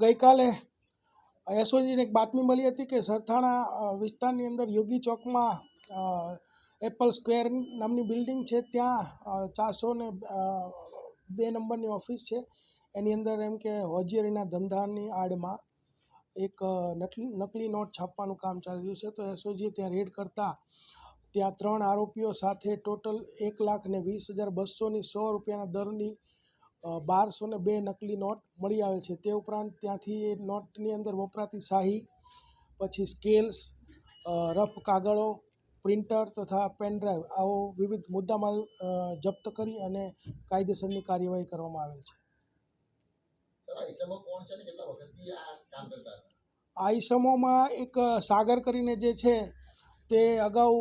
ગઈકાલે એસઓજીને એક બાતમી મળી હતી કે સરથાણા વિસ્તારની અંદર યોગી ચોકમાં એપલ સ્ક્વેર નામની બિલ્ડિંગ છે, ત્યાં 402 નંબરની ઓફિસ છે. એની અંદર એમ કે હોજિયારીના ધંધાની આડમાં એક નકલી નોટ છાપવાનું કામ ચાલી રહ્યું છે. તો એસઓજીએ ત્યાં રેડ કરતાં ત્યાં 3 આરોપીઓ સાથે ટોટલ 1,20,200ની ₹100 દરની 1202 નકલી નોટ મળી આવેલ છે. તે ઉપરાંત ત્યાંથી એ નોટની અંદર વપરાતી શાહી, પછી સ્કેલ્સ, રફ કાગળો, પ્રિન્ટર તથા પેનડ્રાઈવ આવો વિવિધ મુદ્દામાલ જપ્ત કરી અને કાયદેસરની કાર્યવાહી કરવામાં આવેલ છે. આ ઈસમોમાં એક સાગર કરીને જે છે તે અગાઉ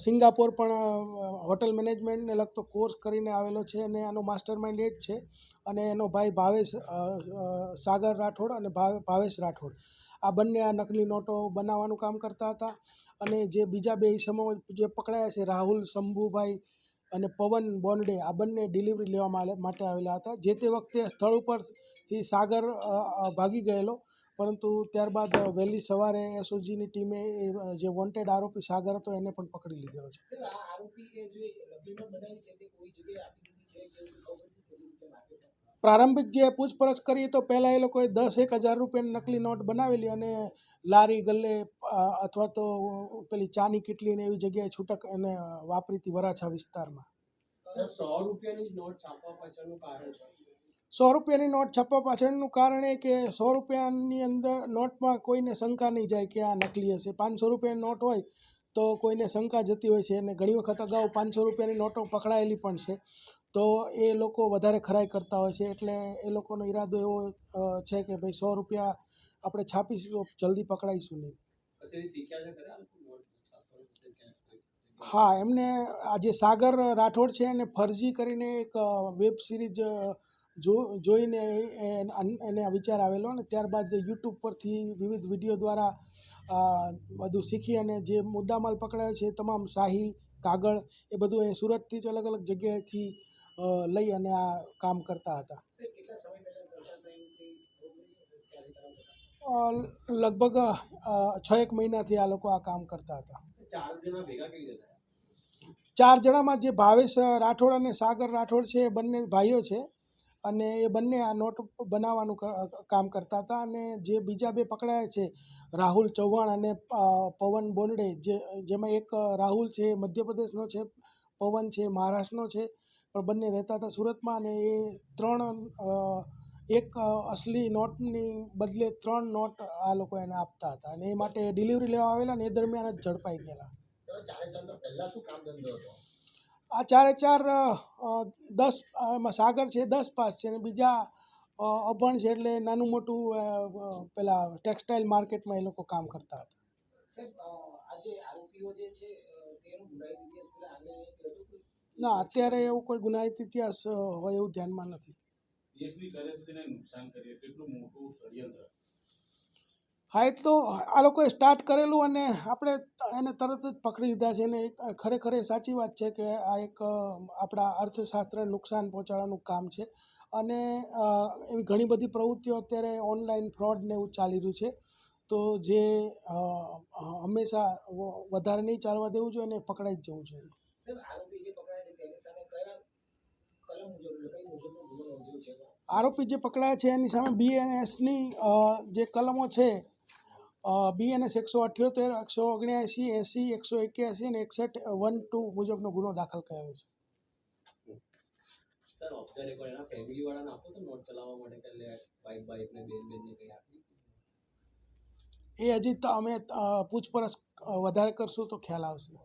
સિંગાપોર પણ હોટલ મેનેજમેન્ટને લગતો કોર્સ કરીને આવેલો છે અને આનો માસ્ટર માઇન્ડ એ જ છે. અને એનો ભાઈ ભાવેશ સાગર રાઠોડ અને ભાવેશ રાઠોડ આ બંને આ નકલી નોટો બનાવવાનું કામ કરતા હતા. અને જે બીજા 2 ઈસમો જે પકડાયા છે, રાહુલ શંભુભાઈ અને પવન બોન્ડે, આ બંને ડિલિવરી લેવા માટે આવેલા હતા. જે તે વખતે સ્થળ ઉપરથી સાગર ભાગી ગયેલો, પરંતુ ત્યારબાદ વહેલી સવારે એસઓજીની ટીમે જે વોન્ટેડ આરોપી સાગર હતો એને પણ પકડી લીધેલો છે. પ્રારંભિક જે પૂછપરછ કરી તો પહેલાં એ લોકોએ 10,000 રૂપિયાની નકલી નોટ બનાવેલી અને લારી ગલ્લે અથવા તો પેલી ચાની કીટલીને એવી જગ્યાએ છૂટક એને વાપરીતી વરાછા વિસ્તારમાં. 100 રૂપિયાની નોટ છાપવા પાછળનું કારણ છે? 100 રૂપિયાની નોટ છાપવા પાછળનું કારણ એ કે 100 રૂપિયાની અંદર નોટમાં કોઈને શંકા નહીં જાય કે આ નકલી હશે. 500 રૂપિયાની નોટ હોય તો કોઈને શંકા જતી હોય છે અને ઘણી વખત અગાઉ 500 રૂપિયાની નોટો પકડાયેલી પણ છે. તો એ લોકો વધારે ખરાઈ કરતા હોય છે. એટલે એ લોકોનો ઈરાદો એવો છે કે ભાઈ 100 રૂપિયા આપણે છાપીશું તો જલ્દી પકડાઈશું નહીં. હા, એમને આ જે સાગર રાઠોડ છે એને ફરજી કરીને એક વેબ સિરીઝ જોઈને એને વિચાર આવેલો અને ત્યારબાદ યુટ્યુબ પરથી વિવિધ વિડીયો દ્વારા બધું શીખી અને જે મુદ્દામાલ પકડાયો છે તમામ શાહી, કાગળ એ બધું એ સુરતથી જ અલગ અલગ જગ્યાએથી લઈ અને આ કામ કરતા હતા. લગભગ 6-1 મહિનાથી આ લોકો આ કામ કરતા હતા. 4 જણામાં જે ભાવેશ રાઠોડ અને સાગર રાઠોડ છે એ બંને ભાઈઓ છે અને એ બંને આ નોટ બનાવવાનું કામ કરતા હતા. અને જે બીજા 2 પકડાયા છે, રાહુલ ચૌહાણ અને પવન બોન્ડે, જેમાં એક રાહુલ છે મધ્યપ્રદેશનો છે, પવન છે મહારાષ્ટ્રનો છે, પણ બંને રહેતા હતા સુરતમાં. અને એ 3 એક અસલી નોટની બદલે 3 નોટ આ લોકો એને આપતા હતા અને એ માટે ડિલિવરી લેવા આવેલા અને એ દરમિયાન જ ઝડપાઈ ગયેલા. આ 4 એમાં સાગર છે 10 પાસ છે અને બીજા અભણ છે, એટલે નાનું મોટું પેલા ટેક્સટાઇલ માર્કેટમાં એ લોકો કામ કરતા હતા. ના, અત્યારે એવું કોઈ ગુનાહિત ઇતિહાસ હોય એવું ધ્યાનમાં નથી. હા, એ તો આ લોકોએ સ્ટાર્ટ કરેલું અને આપણે એને તરત જ પકડી લીધા છે. અને ખરેખર એ સાચી વાત છે કે આ એક આપણા અર્થશાસ્ત્રને નુકસાન પહોંચાડવાનું કામ છે. અને એવી ઘણી બધી પ્રવૃત્તિઓ અત્યારે ઓનલાઈન ફ્રોડ ને એવું ચાલી રહ્યું છે. તો જે હંમેશા વધારે નહીં ચાલવા દેવું જોઈએ અને પકડાઈ જ જવું જોઈએ. આરોપી જે પકડાયા છે એની સામે BNSની જે કલમો છે, BNS 178, 179, 80, 181 અને 61(1)(2) મુજબનો ગુનો દાખલ કર્યો છે. એ હજી તો અમે પૂછપરછ વધારે કરશું તો ખ્યાલ આવશે.